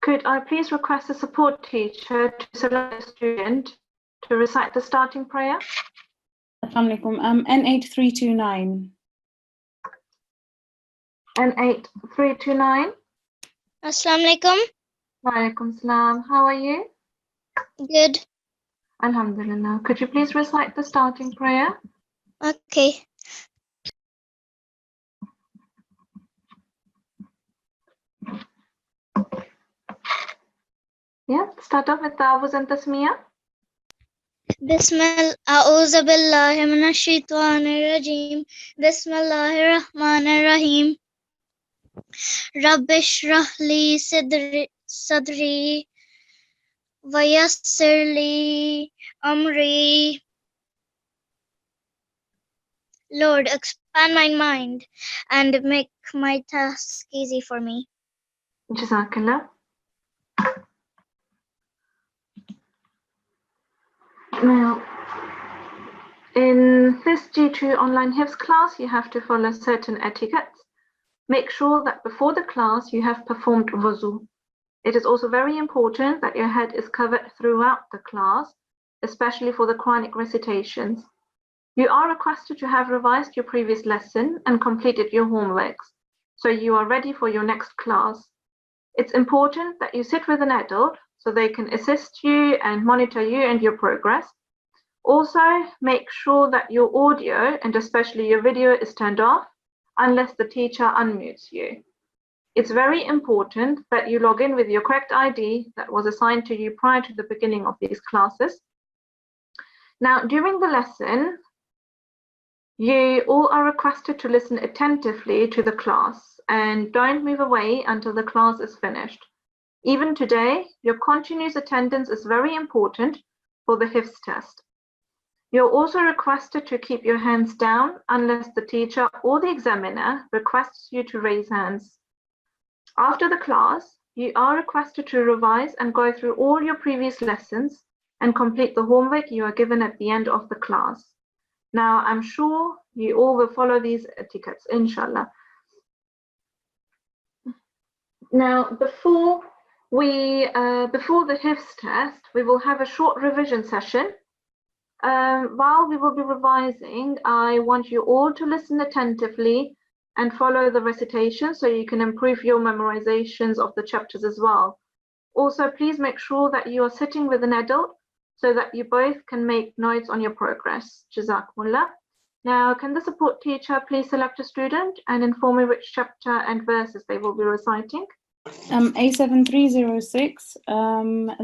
Could I please request a support teacher to select a student to recite the starting prayer? Assalamu alaikum. N8329. N8329. Assalamu alaikum. Walaikum salam. How are you? Good. Alhamdulillah. Could you please recite the starting prayer? Okay. Yeah, start off with Ta'awuz and Tasmiyah. A'udhu billahi minash shaitanir rajim. Bismillahir rahmanir rahim. Rabbi shrah li sadri wa yassir li amri. Lord, expand my mind and make my task easy for me. Jazakallah. Now, in this G2 online Hifz class, you have to follow certain etiquettes. Make sure that before the class you have performed wuzu. It is also very important that your head is covered throughout the class, especially for the Quranic recitations. You are requested to have revised your previous lesson and completed your homeworks, so you are ready for your next class. It's important that you sit with an adult so they can assist you and monitor you and your progress. Also, make sure that your audio and especially your video is turned off unless the teacher unmutes you. It's very important that you log in with your correct ID that was assigned to you prior to the beginning of these classes. Now, during the lesson, you all are requested to listen attentively to the class and don't move away until the class is finished. Even today, your continuous attendance is very important for the Hifz test. You're also requested to keep your hands down unless the teacher or the examiner requests you to raise hands. After the class, you are requested to revise and go through all your previous lessons and complete the homework you are given at the end of the class. Now, I'm sure you all will follow these etiquettes, inshallah. Now, before the Hifz test, we will have a short revision session. While we will be revising, I want you all to listen attentively and follow the recitation so you can improve your memorizations of the chapters as well. Also, please make sure that you are sitting with an adult so that you both can make notes on your progress. Jazakumullah. Now, can the support teacher please select a student and inform me which chapter and verses they will be reciting? A7306,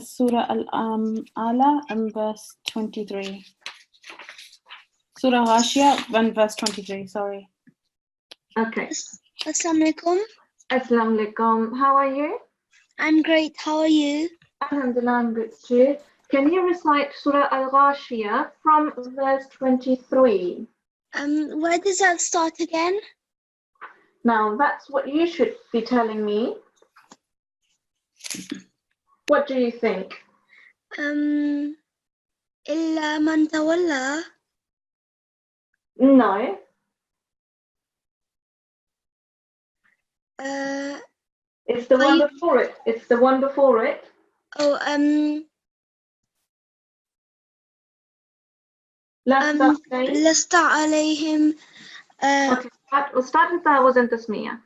Surah Al-Ala, verse 23. Surah Ghashiyah, verse 23, sorry. Okay. Assalamu alaikum. Assalamu alaikum. How are you? I'm great. How are you? Alhamdulillah, I'm good too. Can you recite Surah Al-Ghashiyah from verse 23? Where does that start again? Now, that's what you should be telling me. What do you think? Illa man tawalla. No. It's the one before it. It's the one before it. Oh, Lasta alayhim. Okay, we'll start with Ta'awuz and Tasmiyah.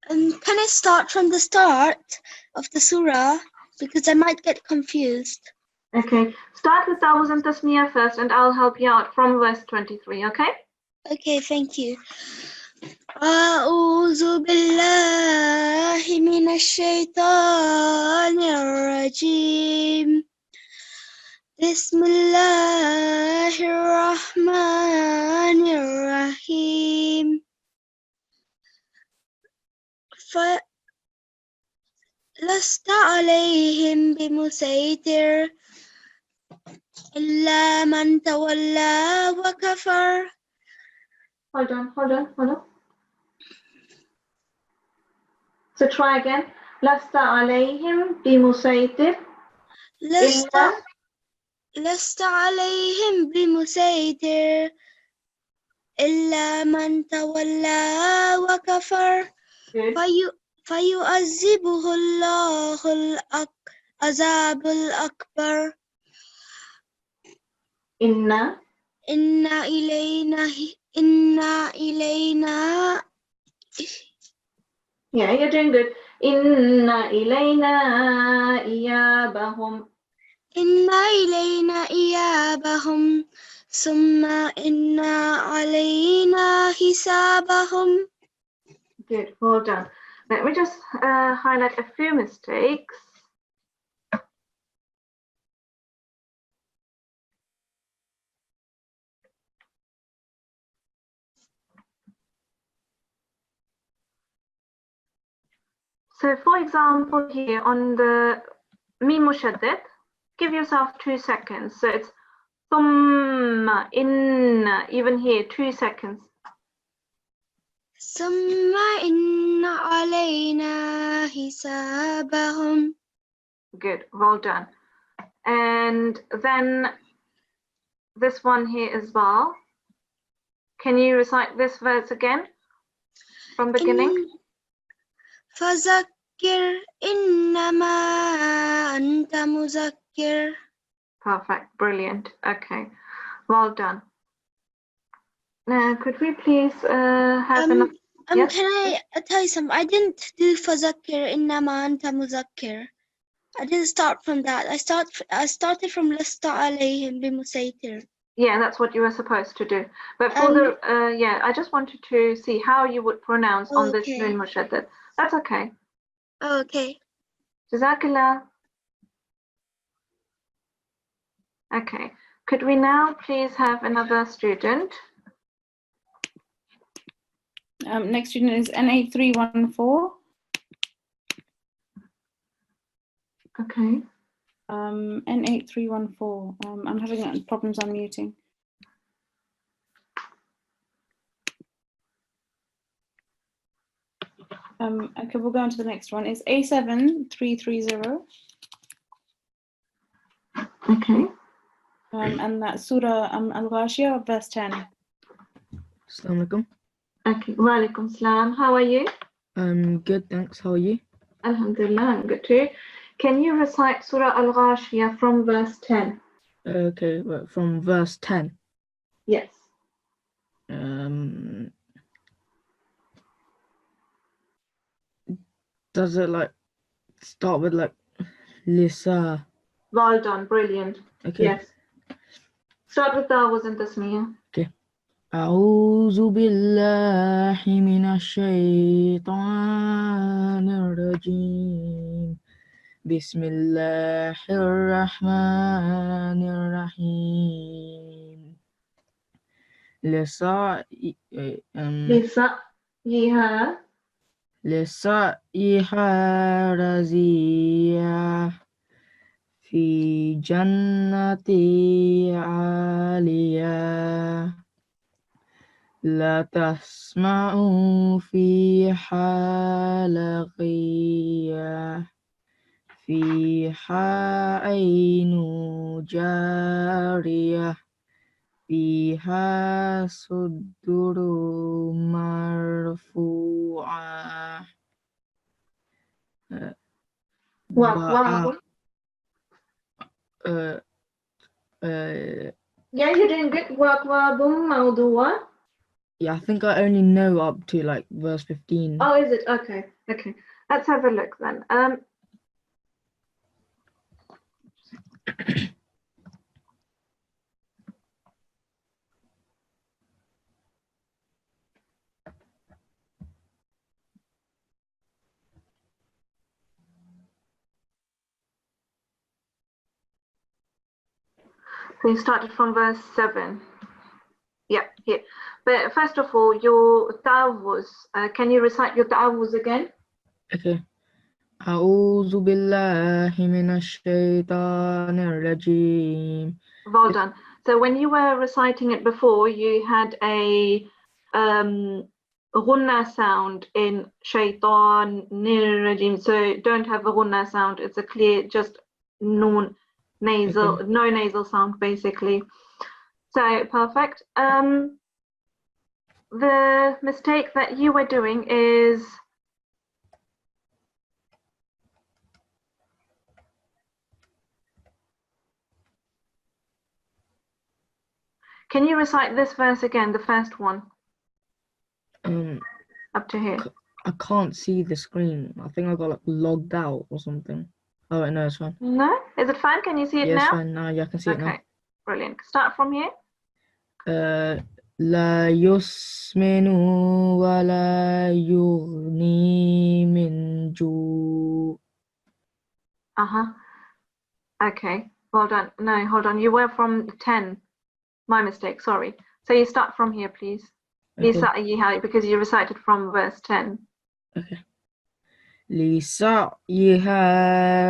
Can I start from the start of the surah? Because I might get confused. Okay, start with Ta'awuz and Tasmiyah first and I'll help you out from verse 23, okay? Okay, thank you. أعوذ بالله من الشيطان الرجيم. بسم الله الرحمن الرحيم. لست عليهم بمسيطر إلا من تولى وكفر. Hold on. So try again. لست عليهم بمسيطر لست عليهم بمسيطر إلا من تولى وكفر. فيعذبه الله العذاب الأكبر إن إن إلينا Yeah, you're doing good. إن إلينا إيابهم. إن إلينا إيابهم ثم إن علينا حسابهم. Good, well done. Let me just highlight a few mistakes. So for example, here on the mim mushaddad, give yourself 2 seconds. So it's thumma, inna, even here 2 seconds. ثم إن علينا حسابهم. Good, well done. And then this one here as well. Can you recite this verse again from beginning? فذكر إنما أنت مذكر. Perfect, brilliant. Okay, well done. Now, could we please have enough? Yes? Can I tell you something? I didn't do فذكر إنما أنت مذكر. I didn't start from that. I started from لست عليهم بمسيطر. Yeah, that's what you were supposed to do. But for the yeah, I just wanted to see how you would pronounce on this nun mushaddad. That's okay. Okay. Jazakallah. Okay. Could we now please have another student? Next student is N8314. Okay. N8314. I'm having problems unmuting. Okay, we'll go on to the next one. It's A7330. Okay. And that's Surah Al-Ghashiyah, verse 10. Assalamu alaikum. Okay. Wa alaikum salam. How are you? I'm good, thanks. How are you? Alhamdulillah, I'm good too. Can you recite Surah Al-Ghashiyah from verse 10? Okay, well, from verse 10. Yes. Does it like start with like Lisa? Well done, brilliant. Okay. Yes. Start with Dawuz and Tasmiyah. Okay. أعوذ بالله من الشيطان الرجيم بسم الله الرحمن الرحيم لسعيها رزية في جنة عالية لا تسمع فيها لغية فيها عين جارية فيها سدر مرفوعة Yeah, you're doing good. Yeah, I think I only know up to like verse 15. Oh, is it? Okay, okay. Let's have a look then. We started from verse 7. Yeah, here. But first of all, your ta'awuz. Can you recite your ta'awuz again? Okay. أعوذ بالله من الشيطان الرجيم. Well done. So when you were reciting it before, you had a ghunna sound in shaitan nirajim. So don't have a ghunna sound. It's a clear, just noon nasal, Okay. no nasal sound basically. So perfect. The mistake that you were doing is Can you recite this verse again, the first one, up to here? I can't see the screen. I think I got like logged out or something. Oh wait, no, it's fine. No? Is it fine? Can you see it Yeah, now? it's fine now. Yeah, I can see it now. Okay, brilliant. Start from here. لا يسمن ولا يغني من جوع. Okay, well done. No, hold on. You were from 10. My mistake, sorry. So you start from here, please. Okay. Because you recited from verse 10. Okay. لسعيها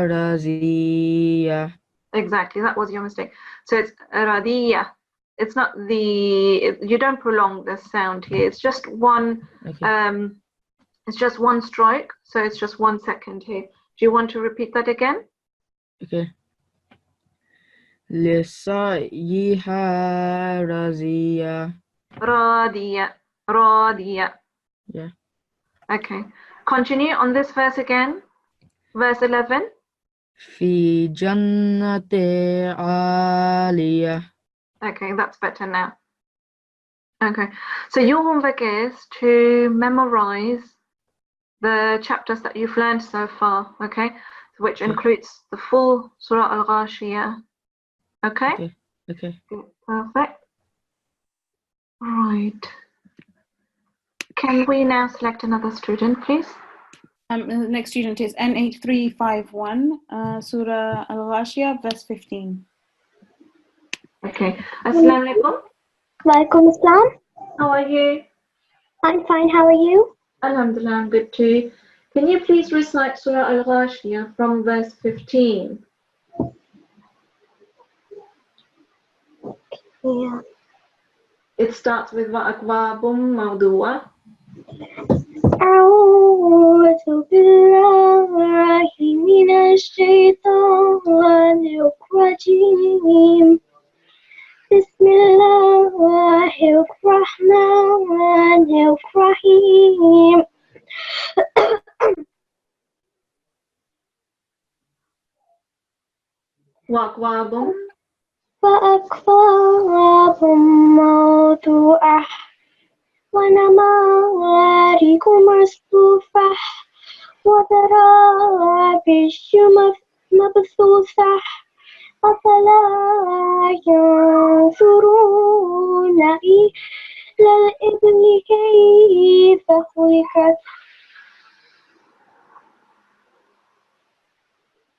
راضية. Exactly, that was your mistake. So it's radiyah. It's not you don't prolong the sound here. It's just one, Okay. it's just one stroke. So it's just 1 second here. Do you want to repeat that again? Okay. لسعيها راضية. Radiyah. Yeah. Okay. Continue on this verse again. Verse 11. في جنة عالية. Okay, that's better now. Okay, so your homework is to memorize the chapters that you've learned so far, okay? Which includes the full Surah Al-Ghashiyah. Okay? Okay. Okay. Good, perfect. Right. Can we now select another student, please? The next student is N8351, Surah Al-Ghashiyah, verse 15. Okay. Assalamu alaikum. Walaikum Assalam. How are you? I'm fine, how are you? Alhamdulillah, I'm good too. Can you please recite Surah Al-Ghashiyah from verse 15? Yeah. It starts with وَأَكْوَابٌ مَوْضُوعَةٌ. أعوذ بالله من الشيطان الرجيم. بسم الله الرحمن الرحيم. وَأَكْوَابٌ وأكواب موضوعة ونمارق مصفوفة وزرابي مبثوثة أفلا ينظرون إلى الإبل كيف خلقت.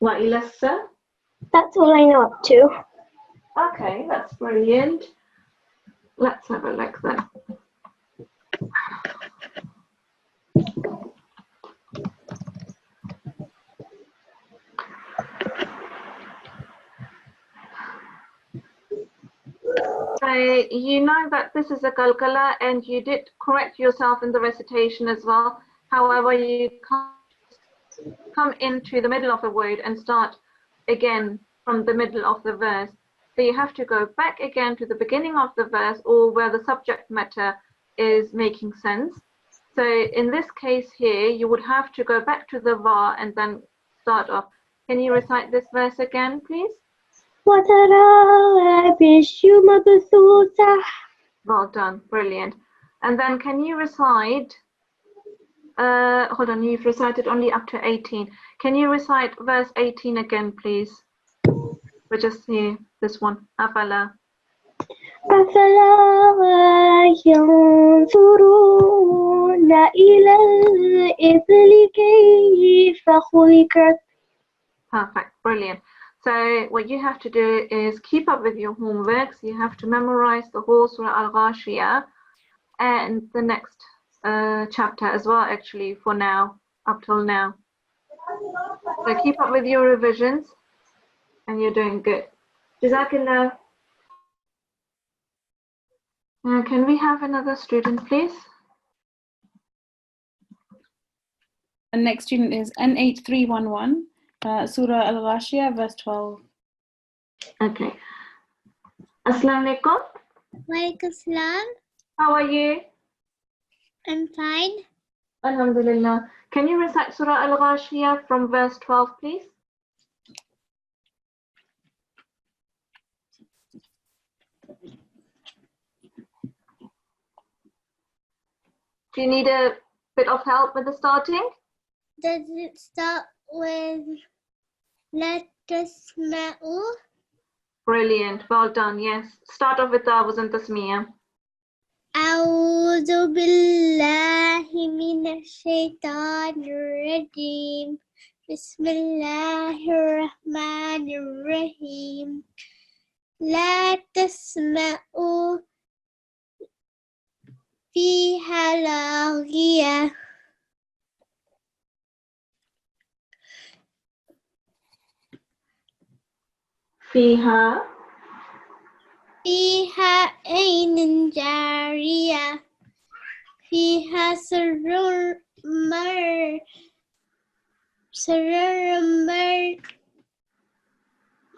وَإِلَى السَّمَاءِ. That's all I know up to. Okay, that's brilliant. Let's have a look then. So you know that this is a kalkala and you did correct yourself in the recitation as well. However, you can't come into the middle of the word and start again from the middle of the verse. So you have to go back again to the beginning of the verse or where the subject matter is making sense. So in this case here, you would have to go back to the va and then start off. Can you recite this verse again, please? وزرابي مبثوثة. Well done, brilliant. And then can you recite, hold on, you've recited only up to 18. Can you recite verse 18 again, please? We're just here, this one, أفلا. أفلا ينظرون إلى الإبل كيف خلقت. Perfect, brilliant. So what you have to do is keep up with your homeworks. You have to memorize the whole Surah Al-Ghashiyah and the next chapter as well, actually, for now, up till now. So keep up with your revisions and you're doing good. Jazakallah. Can we have another student, please? The next student is N8311, Surah Al-Ghashiyah, verse 12. Okay. Assalamu alaikum. Walaikum Assalam. How are you? I'm fine. Alhamdulillah. Can you recite Surah Al-Ghashiyah from verse 12, please? Do you need a bit of help with the starting? Does it start with La tasma'u? Brilliant. Well done. Yes. Start off with Tawuz and Tasmiyah. أعوذ بالله من الشيطان الرجيم بسم الله الرحمن الرحيم لا تسمعوا فيها لاغية فيها فيها عين جارية فيها سرور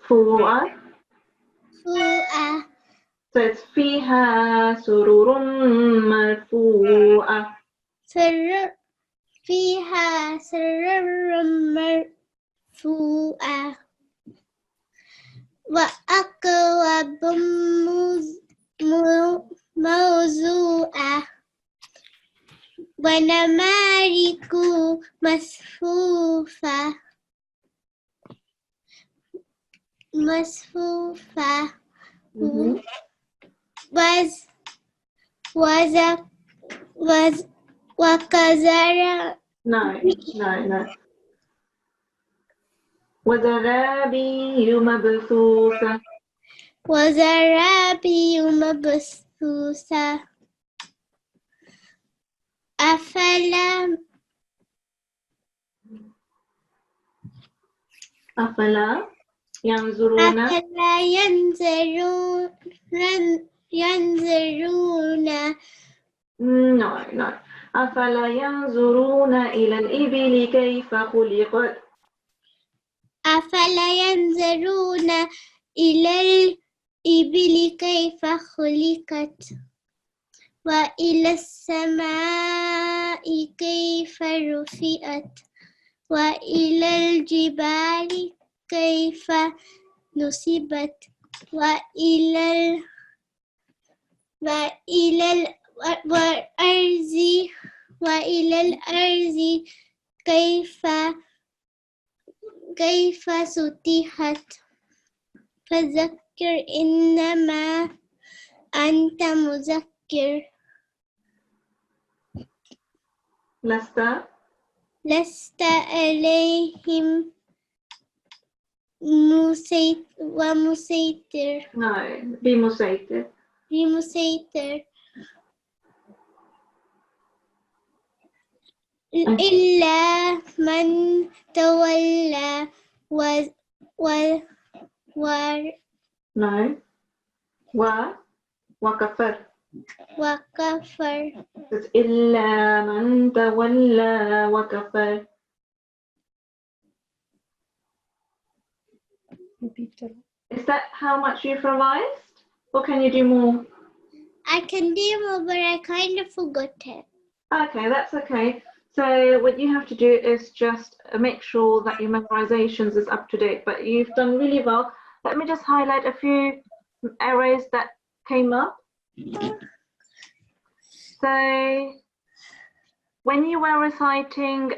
مرفوعة. مرفوعة So it's فيها سرور مرفوعة. فيها سرور مرفوعة وأكواب موضوعة ونمارق مصفوفة وكزرع No. وزرابي مبثوثة. وزرابي مبثوثة أفلا ينظرون ينظرون No. أفلا ينظرون إلى الإبل كيف خلقت. أفلا ينظرون إلى الإبل كيف خلقت وإلى السماء كيف رفعت وإلى الجبال كيف نصبت وإلى الأرض كيف سطحت فذكر إنما أنت مذكر لست عليهم ومسيطر No. بمسيطر. إلا من تولى No. وكفر. وكفر It's إلا من تولى وكفر. Is that how much you've revised? Or can you do more? I can do more, but I kind of forgot it. Okay, that's okay. So what you have to do is just make sure that your memorizations is up to date, but you've done really well. Let me just highlight a few errors that came up. So when you were reciting,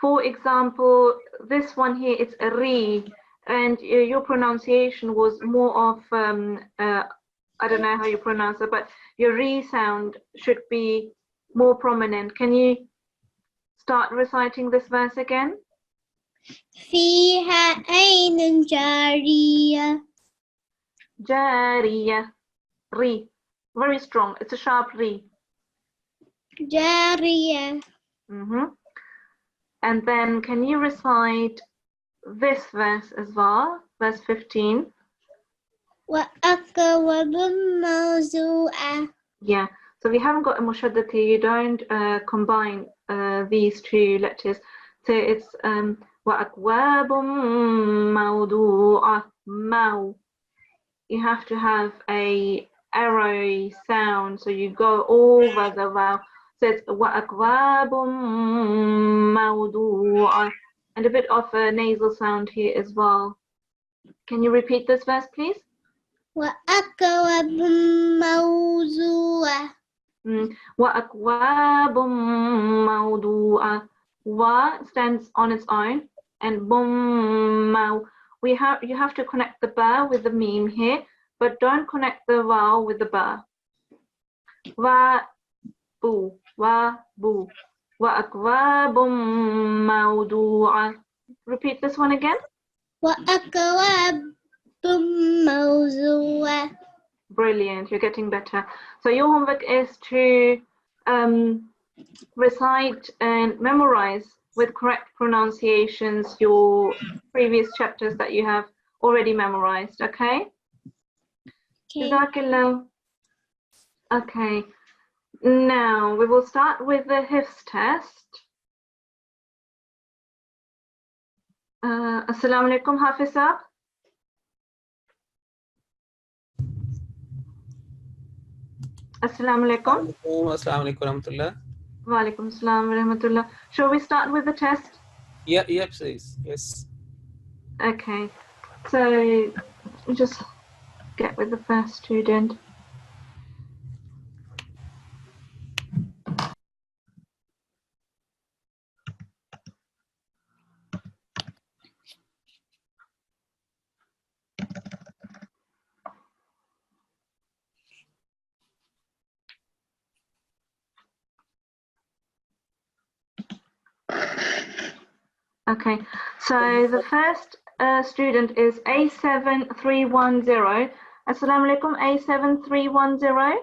for example, this one here, it's a re, and your pronunciation was more of, I don't know how you pronounce it, but your re sound should be more prominent. Can you start reciting this verse again? فيها عين جارية Jariya, re, very strong. It's a sharp re. جارية And then can you recite this verse as well, verse 15? وأكواب موضوعة. Yeah, so we haven't got a mushaddad here. You don't combine these two letters. So it's وأكواب موضوعة. Mau. You have to have a arrow sound, so you go over the vowel. So it's وأكواب موضوعة, and a bit of a nasal sound here as well. Can you repeat this verse, please? وأكواب موضوعة. وأكواب موضوعة. Wa stands on its own, and you have to connect the ba with the meme here, but don't connect the vowel with the ba. Wa bu, وأكواب موضوعة. Repeat this one again. وأكواب موضوعة. Brilliant, you're getting better. So your homework is to recite and memorize with correct pronunciations your previous chapters that you have already memorized, okay? Jazakallah. Okay, now we will start with the Hifz test. Assalamu alaikum, Hafiz Saab. Assalamu alaikum. Assalamu alaikum warahmatullah. Wa alaikum assalam wa rahmatullah. Shall we start with the test? Yeah, please. Yes. Okay, so just get with the first student. Okay, so the first student is A7310. Assalamu alaikum, A7310.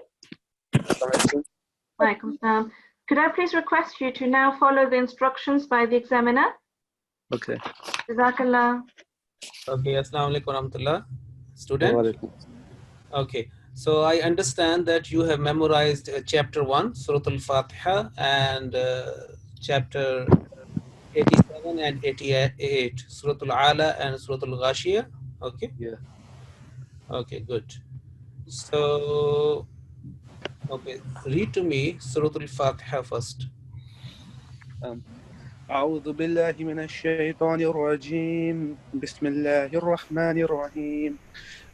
Welcome, Sam. Could I please request you to now follow the instructions by the examiner? Okay. Jazakallah. Okay, assalamu alaikum warahmatullah. Student? Okay, so I understand that you have memorized chapter 1, Surah Al-Fatiha, and chapter 87 and 88, Surah Al-Ala and Surah Al-Ghashiyah. Okay? Yeah. Okay, good. So, okay, read to me Surah Al-Fatiha first. أعوذ بالله من الشيطان الرجيم. بسم الله الرحمن الرحيم.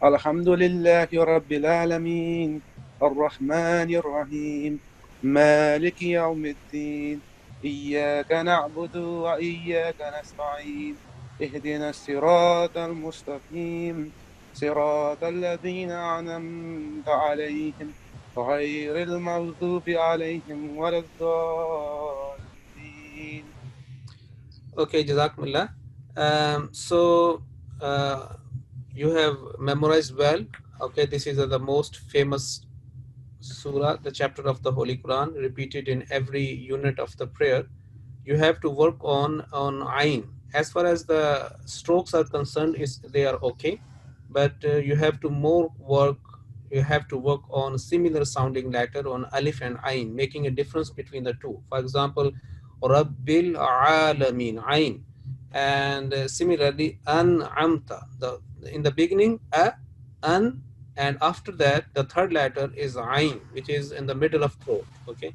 الحمد لله رب العالمين الرحمن الرحيم مالك يوم الدين إياك نعبد وإياك نستعين اهدنا الصراط المستقيم صراط الذين أنعمت عليهم غير المغضوب عليهم ولا الضالين. Okay, Jazakumullah. So you have memorized well. Okay, this is the most famous surah, the chapter of the Holy Quran, repeated in every unit of the prayer. You have to work on Ain. As far as the strokes are concerned, they are okay, but you have to work on similar sounding letter on Alif and Ain, making a difference between the two. For example, Rabbil Alameen, Ain. And similarly, An'amta, in the beginning, an, and after that, the third letter is Ain, which is in the middle of throat. Okay,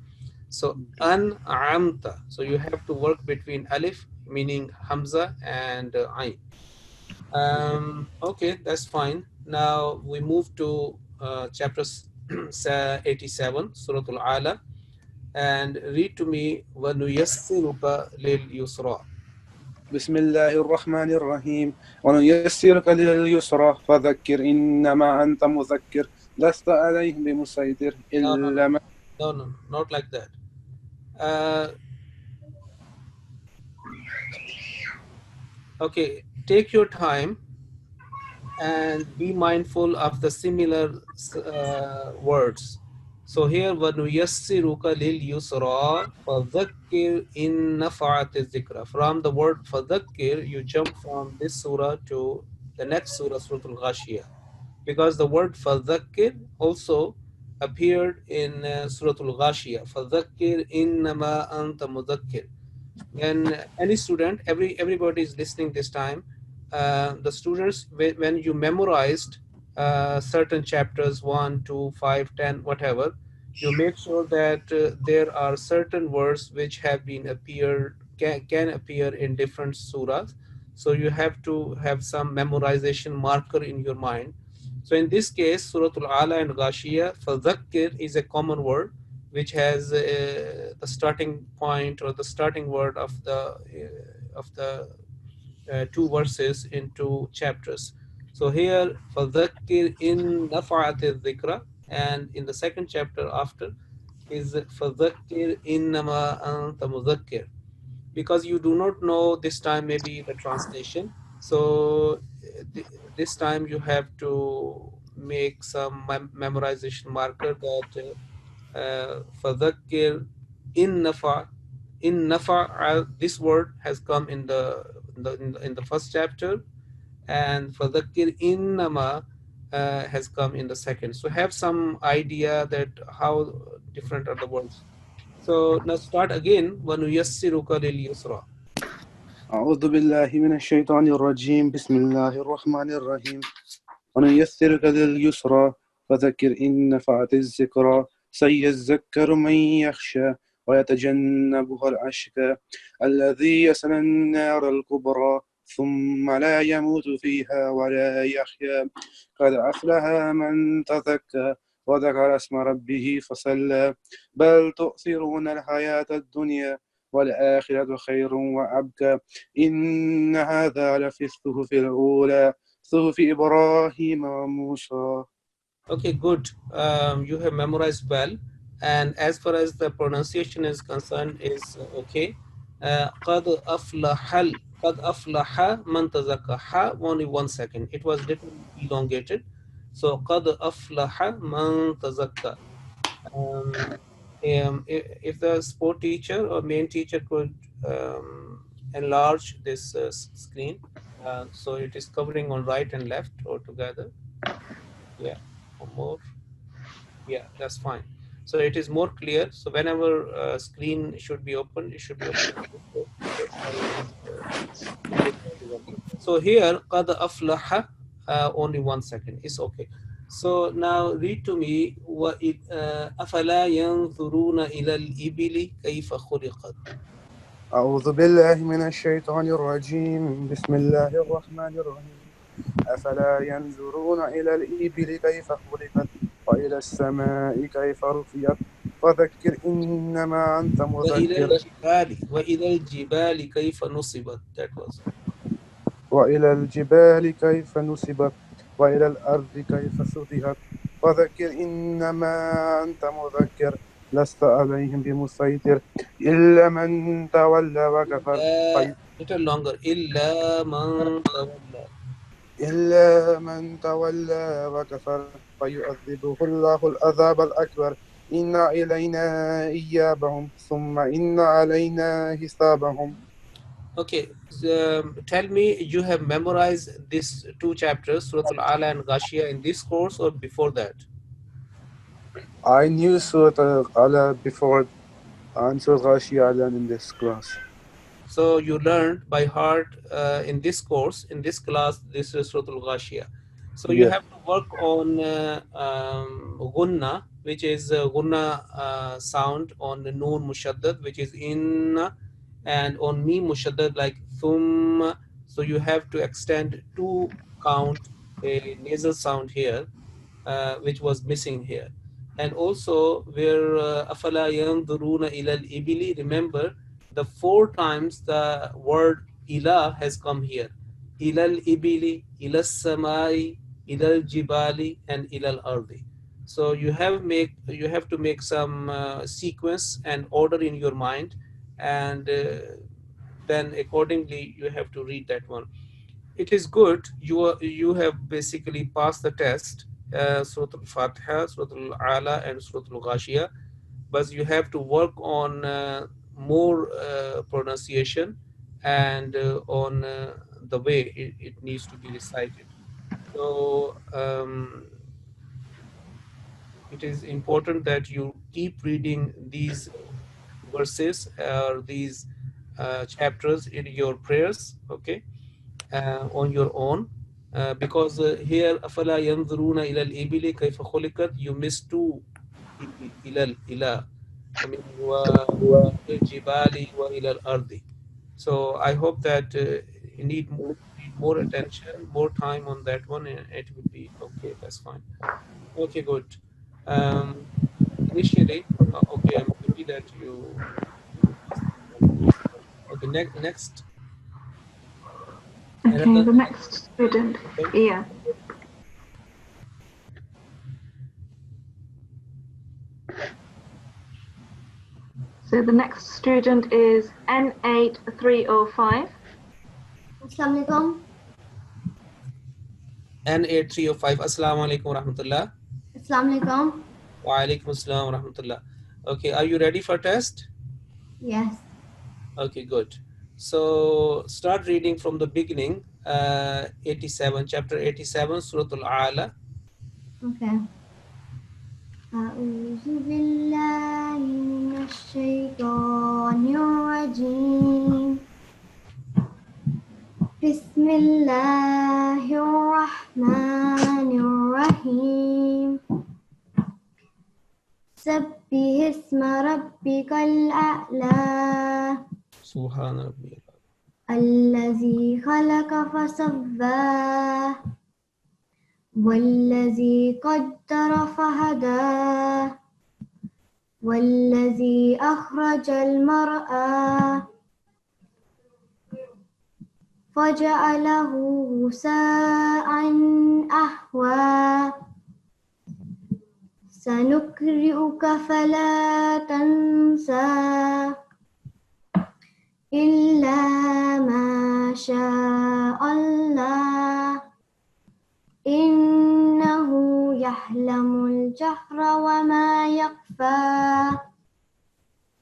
so An'amta. So you have to work between Alif, meaning Hamza, and Ain. Okay, that's fine. Now we move to chapter 87, Surah Al-Ala, and read to me وَنُيَسِّرُكَ لِلْيُسْرَى. بسم الله الرحمن الرحيم ونيسرك لليسرى فذكر إنما أنت مذكر لست عليهم بمسيطر إلا من No, not like that. Okay, take your time and be mindful of the similar words. So here, وَنُيَسِّرُكَ لِلْيُسْرَى فَذَكِّرْ إِن نَفَعَتِ الذِّكْرَى. From the word فَذَكِّرْ, you jump from this surah to the next surah, Surah Al-Ghashiyah. Because the word فَذَكِّرْ also appeared in Surah Al-Ghashiyah. فَذَكِّرْ إِنَّمَا أَنْتَ مُذَكِّرْ. When any student, everybody is listening this time, the students, when you memorized certain chapters 1, 2, 5, 10, whatever, you make sure that there are certain words which have been can appear in different surahs. So you have to have some memorization marker in your mind. So in this case, Surah Al-Ala and Ghashiyah, فَذَكِّر is a common word which has the starting point or the starting word of the two verses in two chapters. So here, فَذَكِّرْ إِن نَفَعَتِ الذِّكْرَ, and in the second chapter after is فَذَكِّرْ إِنَّمَا أَنْتَ مُذَكِّرْ, because you do not know this time maybe the translation. So this time you have to make some memorization marker that فَذَكِّرْ إِن نَفَعَ. In nafa, this word has come in the first chapter, and fadhakkir innama has come in the second. So have some idea that how different are the words. So now start again. وَنُيَسِّرُكَ لِلْيُسْرَى. أعوذ بالله من الشيطان الرجيم بسم الله الرحمن الرحيم ونيسرك لليسرى فذكر إن نفعت الذكرى سيذكر من يخشى ويتجنبها الأشقى الذي يصلى النار الكبرى ثم لا يموت فيها ولا يحيا قد أفلح من تزكى وذكر اسم ربه فصلى بل تؤثرون الحياة الدنيا والآخرة خير وأبقى إن هذا لفي الصحف الأولى صحف إبراهيم وموسى. Okay, good. You have memorized well, and as far as the pronunciation is concerned, is okay. قد أفلح من تزكى. Ha, only 1 second. It was little elongated. So قد أفلح من تزكى. If the sport teacher or main teacher could enlarge this screen, so it is covering on right and left or together. Yeah, or more. Yeah, that's fine. So it is more clear. So whenever screen should be open, it should be open. That's why it is clear for everyone. So here, قَدْ أَفْلَحَ, only 1 second. It's okay. So now read to me, أَفَلَا يَنْظُرُونَ إِلَى الْإِبِلِ كَيْفَ خُلِقَتْ. أعوذ بالله من الشيطان الرجيم بسم الله الرحمن الرحيم أفلا ينظرون إلى الإبل كيف خلقت وإلى السماء كيف رفعت فذكر إنما أنت مذكر وإلى الجبال كيف نصبت. That was. وإلى الجبال كيف نصبت وإلى الأرض كيف سطحت فذكر إنما أنت مذكر لست عليهم بمسيطر إلا من تولى وكفر Little longer. إلا من تولى وكفر فيعذبه الله العذاب الأكبر إن إلينا إيابهم ثم إن علينا حسابهم. Okay, tell me, you have memorized these two chapters, Surah Al-Ala and Ghashiyah, in this course or before that? I knew Surah Al-Ala before and Surah Ghashiyah I learned in this class. So you learned by heart in this course, in this class, this is Surah Al-Ghashiyah. So you have to work on gunna, which is gunna sound on the noon mushaddad, which is inna, and on mim mushaddad like thumma. So you have to extend 2 count a nasal sound here, which was missing here. And also where afala yanzuruna ila al-ibili, remember the 4 times the word ila has come here. Ila al-ibili, ila al-samai, ila al-jibali, and ila al-ardi. So you have to make some sequence and order in your mind, and then accordingly you have to read that one. It is good. You have basically passed the test, Surah Al-Fatiha, Surah Al-Ala, and Surah Al-Ghashiyah, but you have to work on more pronunciation and on the way it needs to be recited. So it is important that you keep reading these verses or these chapters in your prayers, okay, on your own, because here أفلا ينظرون إلى الإبل كيف خلقت, you miss 2 إلى إلى, I mean وإلى الجبال وإلى الأرض. So I hope that you need more attention, more time on that one, and it will be okay. That's fine. Okay, good. Initially, okay, I'm happy that you passed that one. Okay, next. Okay, Another. the next student. Okay. Yeah. So the next student is N8305. Assalamualaikum. N8305. Assalamu alaikum warahmatullah. Assalamualaikum. Wa alaikum assalam warahmatullah. Okay, are you ready for test? Yes. Okay, good. So start reading from the beginning. 87, chapter 87, Surah Al-A'la. Okay. أعوذ بالله من الشيطان الرجيم. بسم الله الرحمن الرحيم. سبح اسم ربك الأعلى Subhan Rabbi. الذي خلق فسوى والذي قدر فهدى والذي أخرج المرعى فجعله غثاء أحوى سنقرئك فلا تنسى إلا ما شاء الله إنه يعلم الجهر وما يخفى.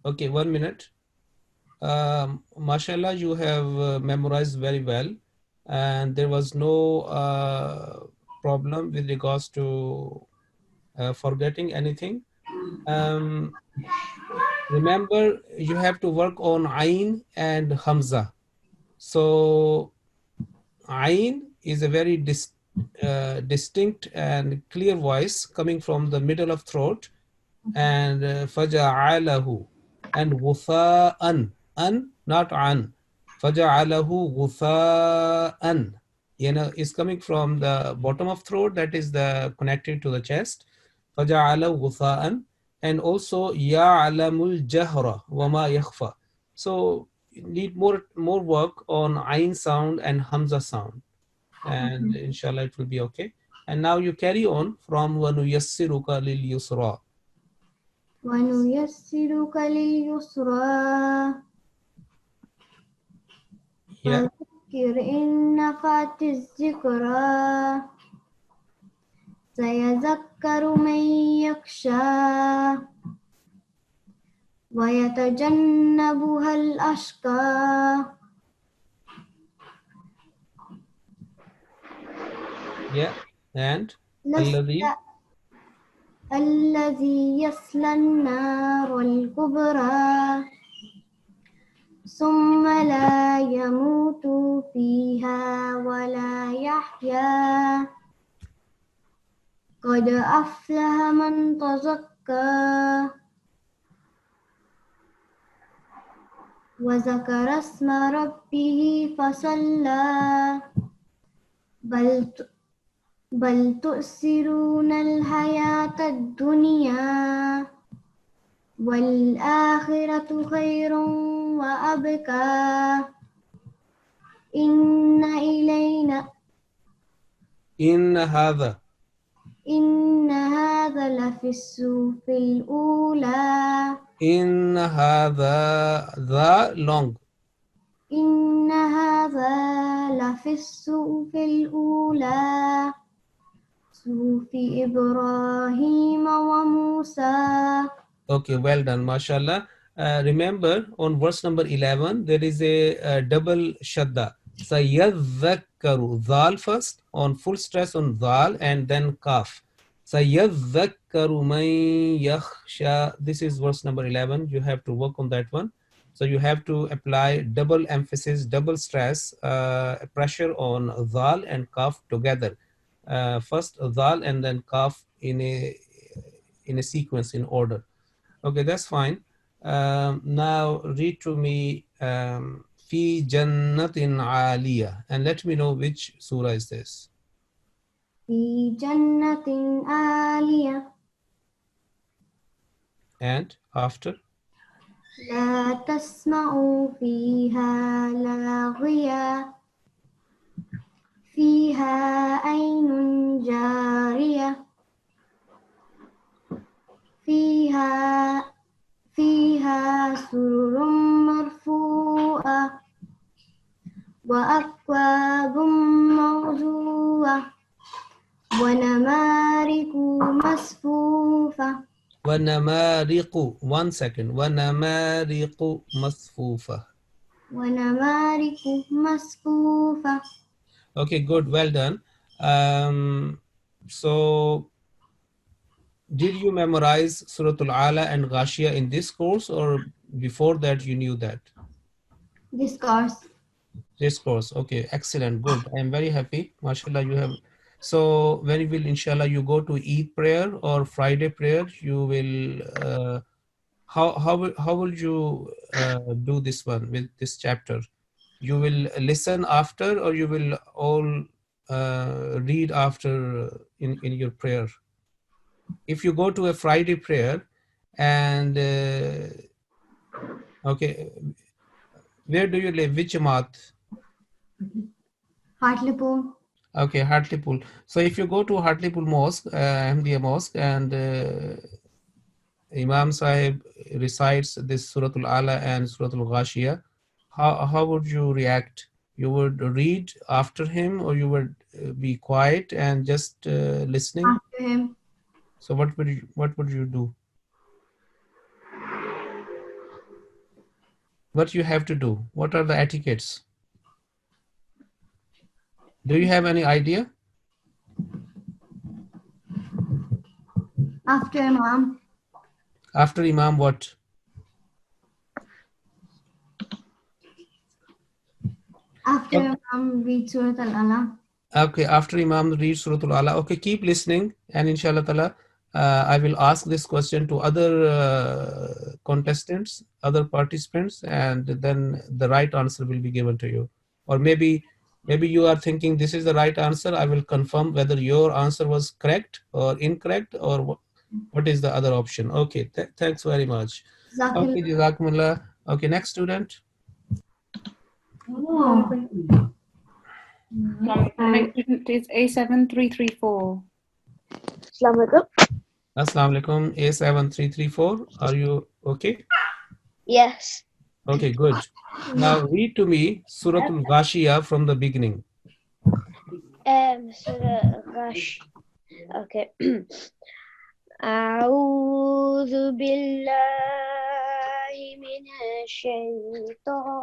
Okay, 1 minute. Mashallah, you have memorized very well, and there was no problem with regards to forgetting anything. Remember, you have to work on Ain and Hamza. So Ain is a very distinct and clear voice coming from the middle of throat, and faja'alahu, and ghufa'an, not an, faja'alahu ghufa'an, is coming from the bottom of throat, that is the connected to the chest, faja'alahu ghufa'an, and also ya'lamul jahra wa ma yakhfa. So you need more work on Ain sound and Hamza sound, and inshallah it will be okay. And now you carry on from وَنُيَسِّرُكَ لِلْيُسْرَى. وَنُيَسِّرُكَ لِلْيُسْرَى Yeah. فذكر إن نفعت الذكرى سيذكر من يخشى ويتجنبها الأشقى Yeah. And الذي يصلى النار الكبرى ثم لا يموت فيها ولا يحيا قد أفلح من تزكى وذكر اسم ربه فصلى بل تؤثرون الحياة الدنيا والآخرة خير وأبقى إن هذا لفي الصحف الأولى إن هذا the long. إن هذا لفي الصحف الأولى صحف إبراهيم وموسى. Okay, well done, mashallah. Remember, on verse number 11, there is a double shadda. Sayyadhakkaru, dhal first, on full stress on dhal, and then kaf. Sayyadhakkaru man yakhsha. This is verse number 11. You have to work on that one. So you have to apply double emphasis, double stress, pressure on dhal and kaf together. First dhal and then kaf in a sequence, in order. Okay, that's fine. Now read to me fi jannatin aliyah. And let me know which surah is this. في جنة عالية And after? لا تسمع فيها لاغية فيها عين جارية فيها سرر مرفوعة وأكواب موضوعة ونمارق مصفوفة وَنَمَارِقُ. 1 second. وَنَمَارِقُ مَصْفُوفَةٌ. ونمارق مصفوفة. Okay, good. Well done. So, did you memorize Surah Al-Ala and Ghashiyah in this course, or before that you knew that? This course. This course. Okay, excellent. Good. I am very happy. MashaAllah, you have. So, when you will, inshallah, you go to Eid prayer or Friday prayer, you will. How will you do this one with this chapter? You will listen after, or you will all read after in your prayer? If you go to a Friday prayer and okay, where do you live? Which Jamaat? Hartlepool. Okay, Hartlepool. So if you go to Hartlepool Mosque, Ahmadiyya Mosque, and Imam Sahib recites this Surah Al-Ala and Surah Al-Ghashiyah, how would you react? You would read after him, or you would be quiet and just listening? After him. So what would you do? What you have to do? What are the etiquettes? Do you have any idea? After Imam. After Imam, what? After Imam read Surah Al-Ala. Okay, after Imam reads Surah Al-Ala. Okay, keep listening, and inshallah ta'ala, I will ask this question to other contestants, other participants, and then the right answer will be given to you. Or maybe you are thinking this is the right answer. I will confirm whether your answer was correct or incorrect, or what is the other option. Okay, thanks very much. Okay, Jazakumullah. Okay, next student. Next student is A7334. Assalamu alaikum. A7334. Are you okay? Yes. Okay, good. Now read to me Surah Al-Ghashiyah from the beginning. Surah Ghash. Okay. أعوذ بالله من الشيطان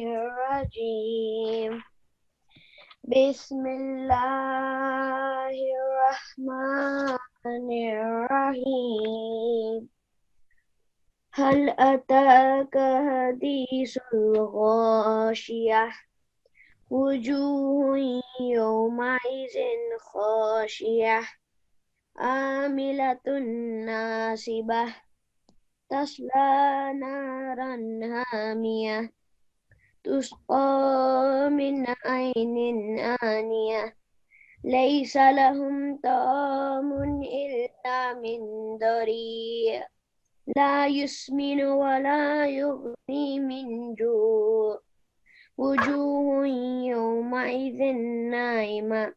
الرجيم بسم الله الرحمن الرحيم هل أتاك حديث الغاشية وجوه يومئذ خاشية عاملة ناصبة تصلى نارا حامية تسقى من عين آنية ليس لهم طعام إلا من ضريع لا يسمن ولا يغني من جوع وجوه يومئذ ناعمة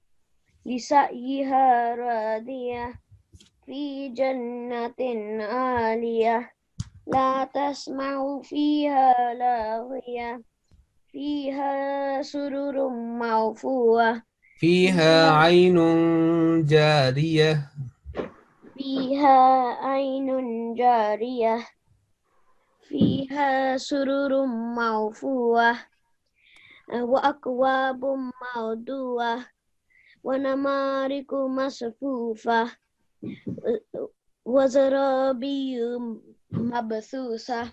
لسعيها راضية في جنة عالية لا تسمع فيها لاغية فيها سرر مرفوعة فيها عين جارية فيها عين جارية فيها سرر مرفوعة وأكواب موضوعة ونمارق مصفوفة وزرابي مبثوثة.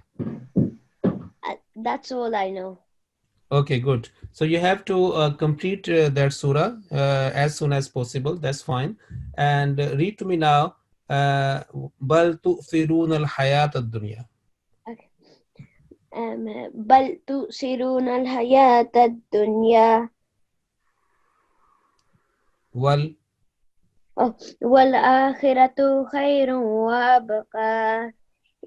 That's all I know. Okay, good. So you have to complete that surah as soon as possible. That's fine. And read to me now. بل تؤثرون الحياة الدنيا. Okay. بل تؤثرون الحياة الدنيا والآخرة خير وأبقى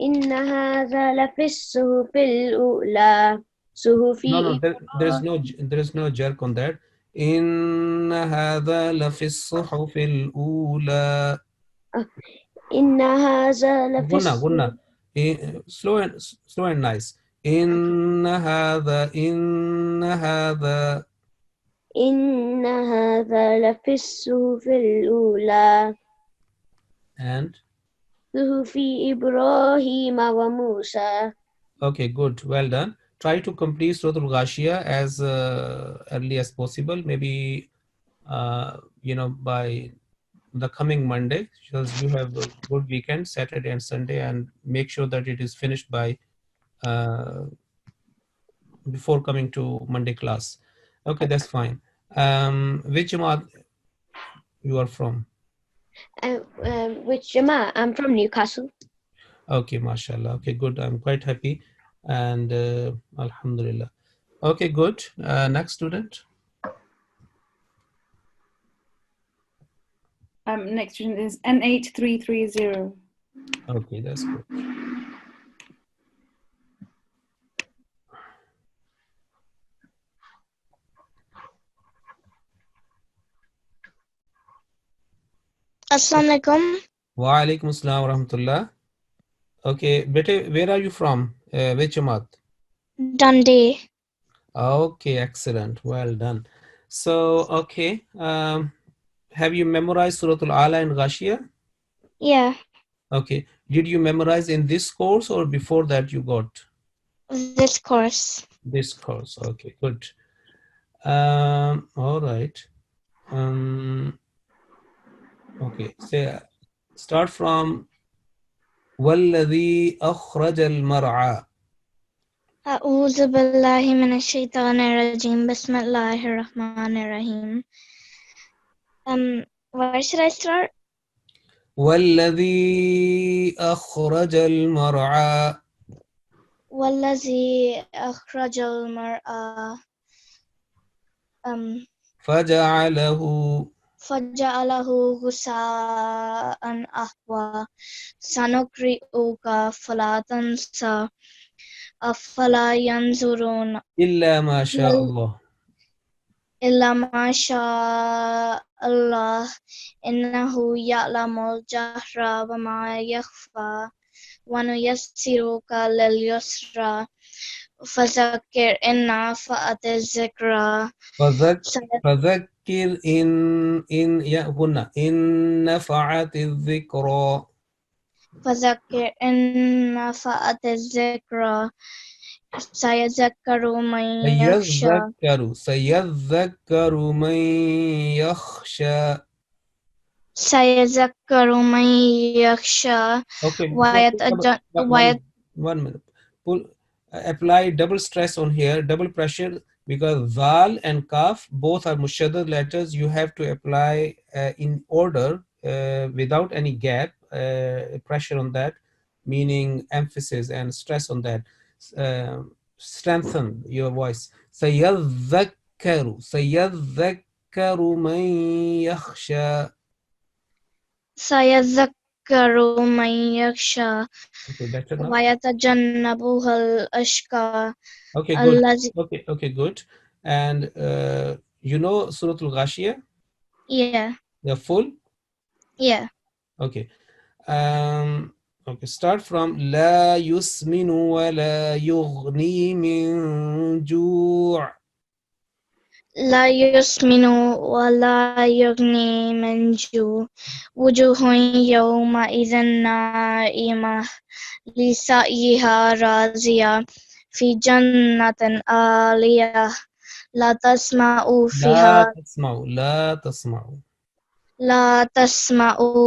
إن هذا لفي الصحف الأولى صحف No, there is no jerk on that. إن هذا لفي الصحف الأولى. إن هذا لفي غنى slow and nice. إن هذا إن هذا لفي الصحف الأولى and صحف إبراهيم وموسى. okay, good, well done. Try to complete Surah Al-Ghashiyah as early as possible, maybe by the coming Monday, because you have a good weekend, Saturday and Sunday, and make sure that it is finished by before coming to Monday class. Okay, that's fine. Which Jamaat you are from? Which Jama? I'm from Newcastle. Okay, mashallah. Okay, good. I'm quite happy, and alhamdulillah. Okay, good. Next student. Next student is N8330. Okay, that's good. Assalamu alaikum. Wa alaikum assalam wa rahmatullah. Okay, bete, where are you from? Which Jamaat? Dundee. Okay, excellent. Well done. So, okay. Have you memorized Surah Al-Ala and Ghashiyah? Yeah, Okay. Did you memorize in this course or before that you got this course. this course? Okay, good. All right. Okay. Say, start from وَالَّذِي أَخْرَجَ الْمَرْعَى. أعوذ بالله من الشيطان الرجيم بسم الله الرحمن الرحيم. Where should I start? وَالَّذِي أَخْرَجَ الْمَرْعَى. والذي أخرج المرعى فجعله غثاء أحوى سنقرئك فلا تنسى أفلا ينظرون إلا ما شاء الله. إلا ما شاء الله إنه يعلم الجهر وما يخفى ونيسرك لليسرى فذكر إن نفعت الذكرى فذكر إن هنا إن نفعت الذكرى. فذكر إن نفعت الذكرى سيذكر من يخشى سيذكر من يخشى. سيذكر من يخشى Okay, one minute. Apply double stress on here, double pressure, because Zal and Kaf both are mushaddad letters. You have to apply in order without any gap, pressure on that, meaning emphasis and stress on that. Strengthen your voice. سيذكر من يخشى. سيذكر من يخشى Okay, better now. ويتجنبها الأشقى Okay, good. الذي Okay, good. And you know Surah Al-Ghashiyah? Yeah, The full? yeah. Okay. Okay, start from لا يسمن ولا يغني من جوع. لا يسمن ولا يغني من جوع وجوه يومئذ ناعمة لسعيها راضية في جنة عالية لا تسمع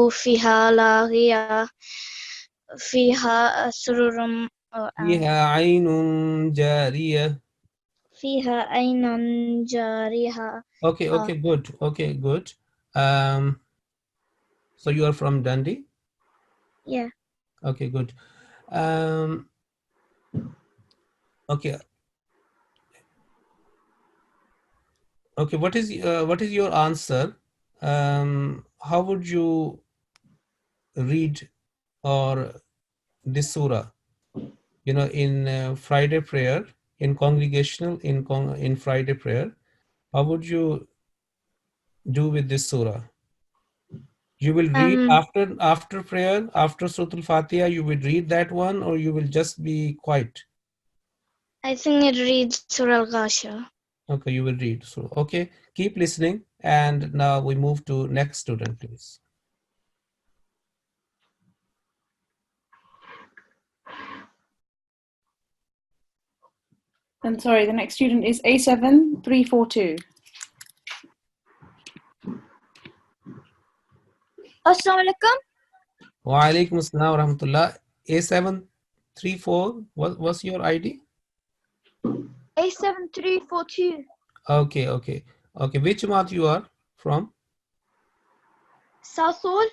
فيها لاغية فيها سرر فيها عين جارية. فيها عين جارية. Okay, good. Okay, good. So you are from Dundee? Yeah. Okay, good. Okay. Okay. What is your answer? How would you read or this surah? You know, in Friday prayer, in congregational, in Friday prayer, how would you do with this surah? You will read after prayer, after Surah Al-Fatiha, you will read that one, or you will just be quiet? I think it reads Surah Al-Ghashiyah. Okay, you will read. So, okay, keep listening. And now we move to next student, please. And sorry, the next student is A7342. Assalamu alaikum. Wa alaikum assalam wa rahmatullah. A734, what's your ID? A7342. Okay, okay. Okay, which month you are from? Southall.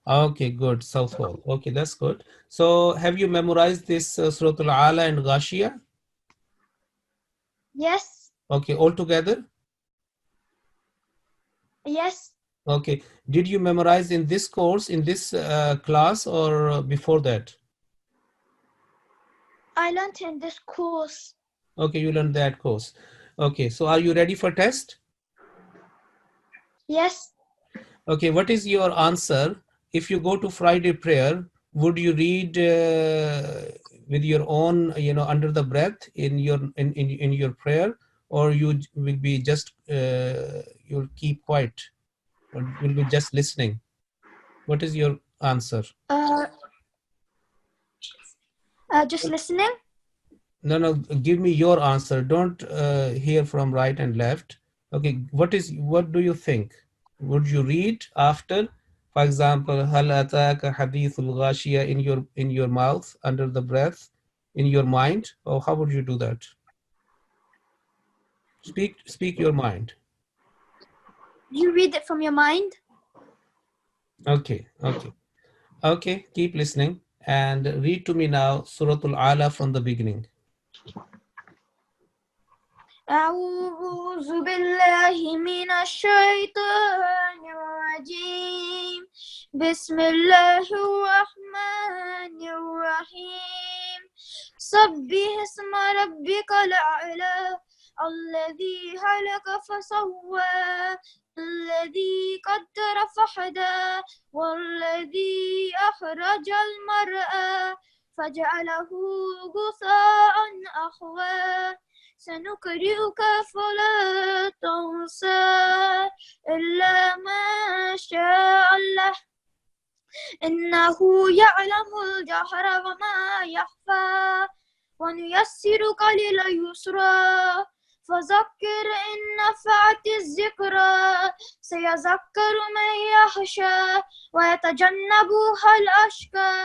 Okay, good. Southall. Okay, that's good. So, have you memorized this Surah Al-Ala and Ghashiyah? Yes. Okay, all together? Yes. Okay. Did you memorize in this course, in this class, or before that? I learned in this course. Okay, you learned that course. Okay, so are you ready for test? Yes. Okay, what is your answer? If you go to Friday prayer, would you read with your own, you know, under the breath in your prayer, or you will be just you'll keep quiet, or will be just listening? What is your answer? Just listening. No, give me your answer. Don't hear from right and left. Okay, what do you think? Would you read after, for example, hal ataka hadithul ghashiya in your mouth, under the breath, in your mind, or how would you do that? Speak your mind. You read it from your mind. Okay. Keep listening and read to me now Suratul Ala from the beginning. أعوذ بالله من الشيطان الرجيم بسم الله الرحمن الرحيم سبح اسم ربك الأعلى الذي خلق فسوى الذي قدر فهدى والذي أخرج المرعى فجعله غثاء أحوى سنقرئك فلا تنسى إلا ما شاء الله إنه يعلم الجهر وما يخفى ونيسرك لليسرى فذكر إن نفعت الذكرى سيذكر من يخشى ويتجنبها الأشقى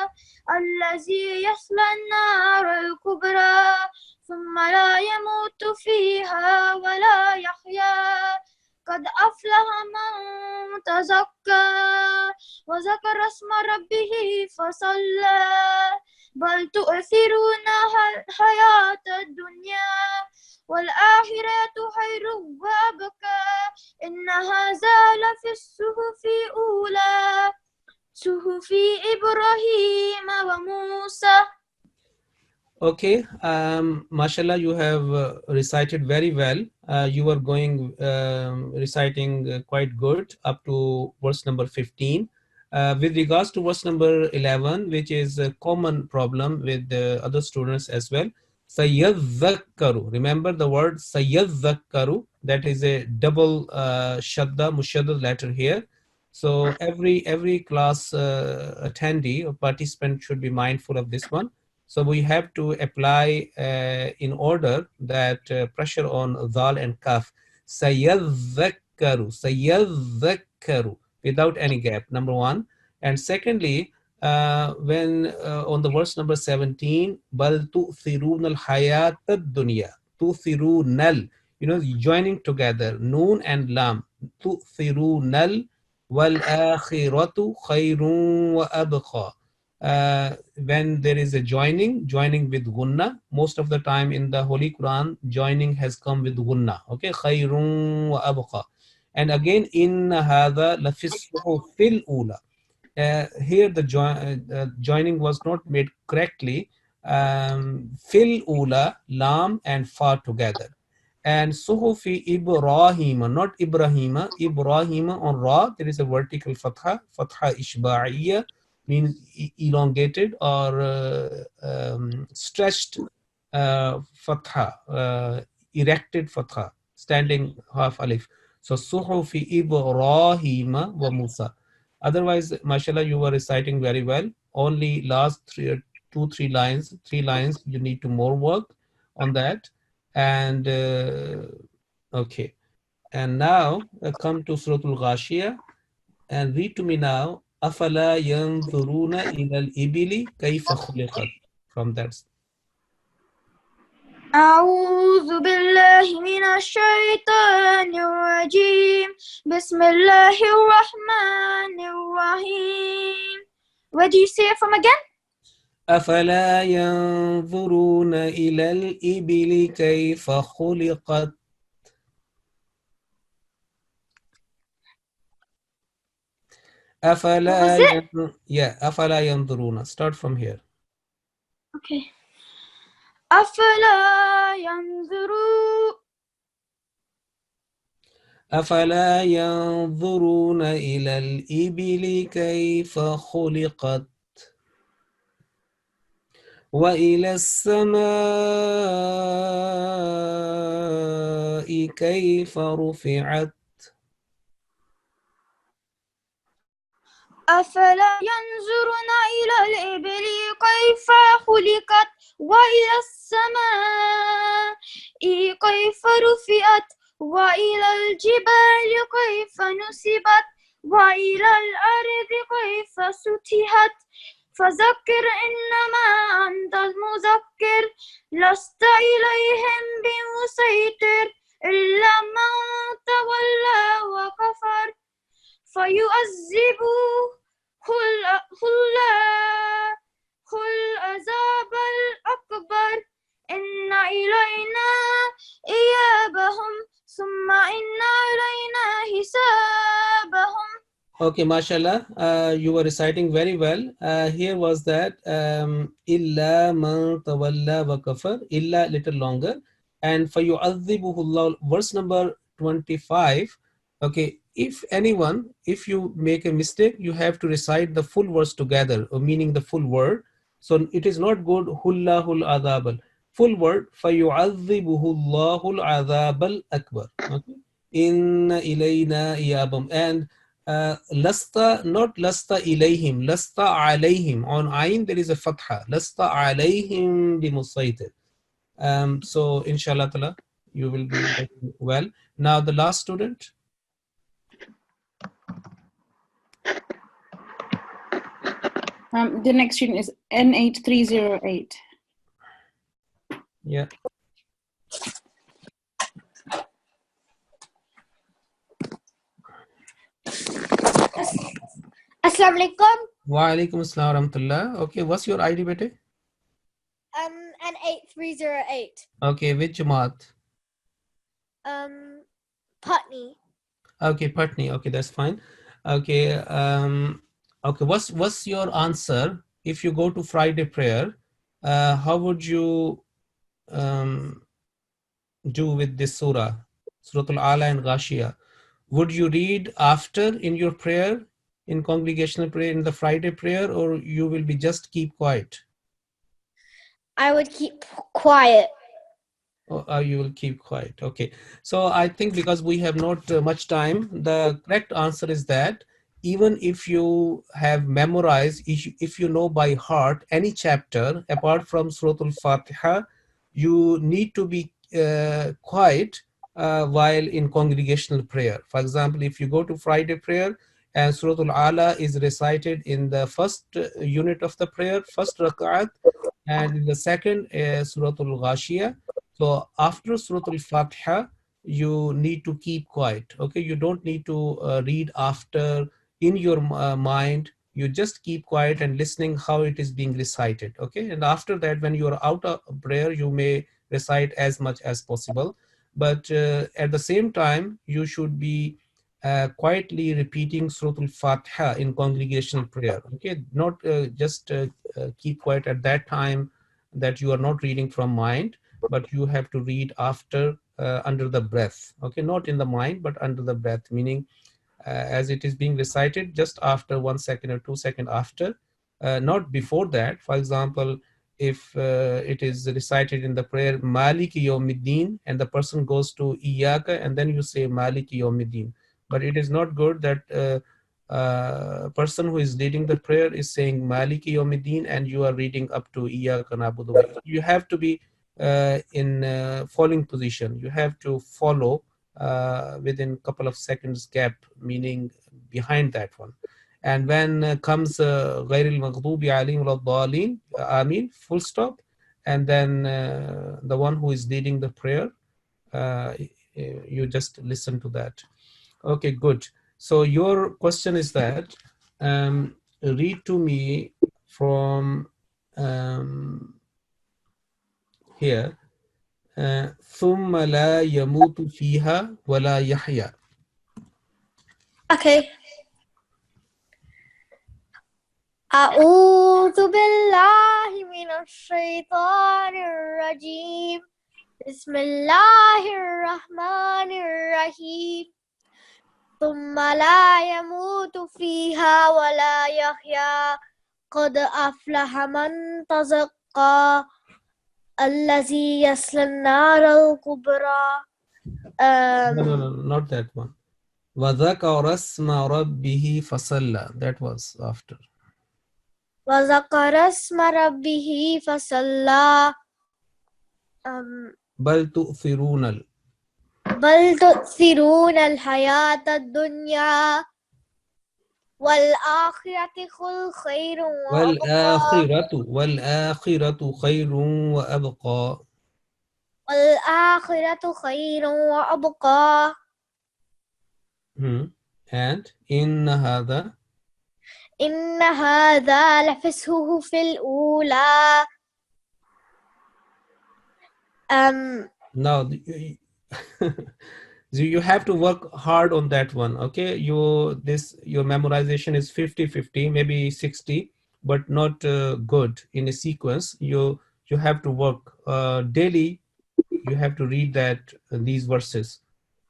الذي يصلى النار الكبرى ثم لا يموت فيها ولا يحيا قد أفلح من تزكى وذكر اسم ربه فصلى بل تؤثرون الحياة الدنيا والآخرة خير وأبقى إن هذا لفي الصحف الأولى صحف إبراهيم وموسى. Okay, mashallah, you have recited very well. You are going reciting quite good up to verse number 15. With regards to verse number 11, which is a common problem with the other students as well. Sayyadzakkaru. Remember the word sayyadzakkaru. That is a double shadda, mushaddad letter here. So every class attendee or participant should be mindful of this one. So we have to apply in order that pressure on dhal and kaf. Sayyadzakkaru, without any gap, number one. And secondly, when on the verse number 17, bal tu'thirun al-hayat ad-dunya, tu'thirunal, joining together, noon and lam, tu'thirunal wal akhiratu khayrun wa abqa. when there is a joining with gunna. Most of the time in the Holy Quran, joining has come with gunna. Okay, khayrun wa abqa. And again, in hadha lafis fil ula. Here the joining was not made correctly. Fil ula, lam and fa together. And suhufi Ibrahim, not Ibrahima, Ibrahima on ra, there is a vertical fatha, fatha ishba'iyya, means elongated or stretched fatha, erected fatha, standing half alif. So suhufi Ibrahima wa Musa. Otherwise, mashallah, you were reciting very well. Only last three lines, you need to more work on that. And okay, and now come to Surah Al-Ghashiyah and read to me now. أَفَلَا يَنْظُرُونَ إِلَى الْإِبِلِ كَيْفَ خُلِقَتْ. From that. أعوذ بالله من الشيطان الرجيم بسم الله الرحمن الرحيم. Where do you say it from again? أَفَلَا يَنْظُرُونَ إِلَى الْإِبِلِ كَيْفَ خُلِقَتْ. أَفَلَا أَفَلَا يَنْظُرُونَ. Start from here. Okay. أفلا ينظرون أَفَلَا يَنْظُرُونَ إِلَى الْإِبِلِ كَيْفَ خُلِقَتْ وإلى السماء كيف رفعت. أفلا ينظرون إلى الإبل كيف خلقت وإلى السماء كيف رفعت وإلى الجبال كيف نصبت وإلى الأرض كيف سطحت فذكر إنما أنت مذكر لست إليهم بمسيطر إلا من تولى وكفر فيعذبه العذاب الأكبر إن إلينا إيابهم ثم إن إلينا حسابهم. Okay, mashallah, you were reciting very well. Here was that illa man tawalla wa kafar, illa little longer, and fayu'adhibuhu Allah, verse number 25. Okay, if you make a mistake, you have to recite the full verse together, or meaning the full word. So it is not good hullahul adhabal. Full word, fayu'adhibuhu Allahul adhabal akbar. Okay, inna ilayna iyabam. And lasta, not lasta ilayhim, lasta alayhim. On ayn there is a fatha. Lasta alayhim bimusaytir. So inshallah ta'ala, you will be well. Now the last student. The next student is N8308. Yeah. Assalamu alaikum. Wa alaikum assalam wa rahmatullah. Okay, what's your ID, bete? N8308. Okay, which Jamaat? Putney. Okay, Patni. Okay, that's fine. Okay, okay. What's your answer if you go to Friday prayer? How would you do with this surah, Surah Al-Ala and Ghashiyah? Would you read after in your prayer, in congregational prayer, in the Friday prayer, or you will be just keep quiet? I would keep quiet. Or you will keep quiet. Okay. So I think because we have not much time, the correct answer is that even if you have memorized, if you know by heart any chapter apart from Surah Al-Fatiha, you need to be quiet while in congregational prayer. For example, if you go to Friday prayer and Surah Al-Ala is recited in the first unit of the prayer, first rak'at, and in the second Surah Al-Ghashiyah. So after Surah Al-Fatiha, you need to keep quiet. Okay, you don't need to read after in your mind. you just keep quiet and listening how it is being recited. Okay, and after that, when you are out of prayer, you may recite as much as possible, but at the same time you should be quietly repeating Surah Al-Fatiha in congregational prayer. Okay, not just keep quiet at that time that you are not reading from mind, but you have to read after under the breath. Okay, not in the mind but under the breath, meaning as it is being recited, just after 1 second or 2 seconds after, not before that. For example, if it is recited in the prayer Maliki Yawmiddin and the person goes to Iyaka and then you say Maliki Yawmiddin, but it is not good that person who is leading the prayer is saying Maliki Yawmiddin and you are reading up to Iyaka Na'budu wa. You have to be in following position. You have to follow within a couple of seconds gap, meaning behind that one. And when comes Ghairil Maghdubi Alayhim Waladhdallin, Amin, full stop, and then the one who is leading the prayer, you just listen to that. Okay, good. So your question is that read to me from here. ثم لا يموت فيها ولا يحيا. Okay. أعوذ بالله من الشيطان الرجيم. بسم الله الرحمن الرحيم. ثم لا يموت فيها ولا يحيا. قد أفلح من تزكى. الذي يصلى النار الكبرى. No, not that one. وذكر اسم ربه فصلى. That was after. وذكر اسم ربه فصلى. بل تؤثرون بل تؤثرون الحياة الدنيا والآخرة خير وأبقى. والآخرة خير وأبقى. والآخرة خير وأبقى. And إن هذا لفي الصحف الأولى. Now so you have to work hard on that one. Okay, your memorization is 50-50, maybe 60, but not good in a sequence. You have to work daily. You have to read these verses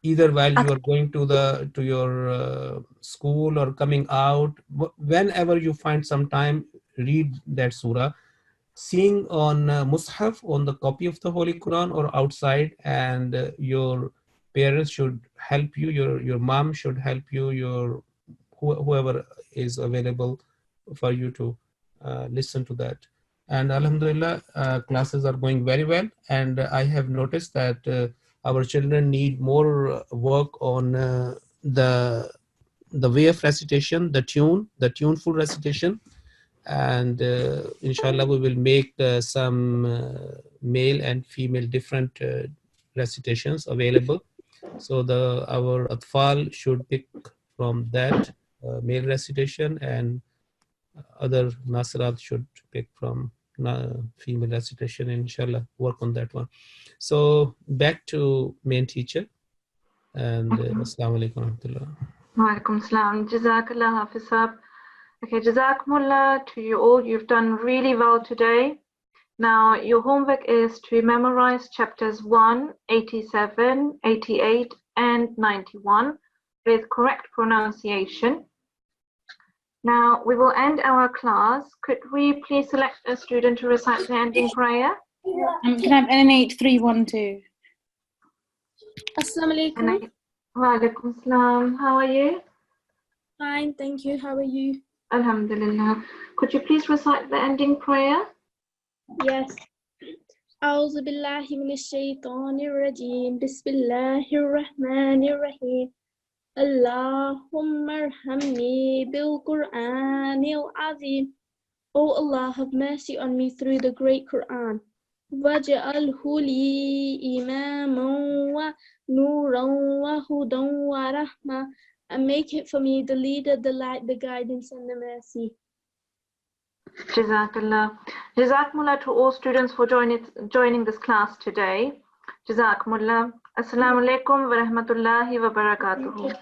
either while you are going to your school or coming out. Whenever you find some time, read that surah. Seeing on Mus'haf, on the copy of the Holy Quran, or outside, and your parents should help you, your mom should help you, your whoever is available for you to listen to that. And Alhamdulillah, classes are going very well, and I have noticed that our children need more work on the way of recitation, the tuneful recitation. And inshallah we will make some male and female different recitations available, so our Atfal should pick from that male recitation, and other Nasirat should pick from female recitation, and inshallah work on that one. So back to main teacher, and assalamu alaikum warahmatullah. Wa alaikum assalam. Jazakallah Hafizab. Okay, Jazakumullah to you all. You've done really well today. Now, your homework is to memorize chapters 1, 87, 88, and 91 with correct pronunciation. Now, we will end our class. Could we please select a student to recite the ending prayer? Can I have N8312? Assalamu alaikum. Wa alaikum assalam. How are you? Fine, thank you. How are you? Alhamdulillah. Could you please recite the ending prayer? Yes. أعوذ بالله من الشيطان الرجيم. بسم الله الرحمن الرحيم. اللهم ارحمني بالقرآن العظيم. Oh Allah, have mercy on me through the great Quran. وَاجْعَلْهُ لِي إِمَامًا وَنُورًا وَهُدًى وَرَحْمَةً. and make it for me the leader, the light, the guidance, and the mercy. Jazakallah. Jazakumullah to all students for joining this class today. Jazakumullah. Assalamu alaikum wa rahmatullahi wa barakatuhu.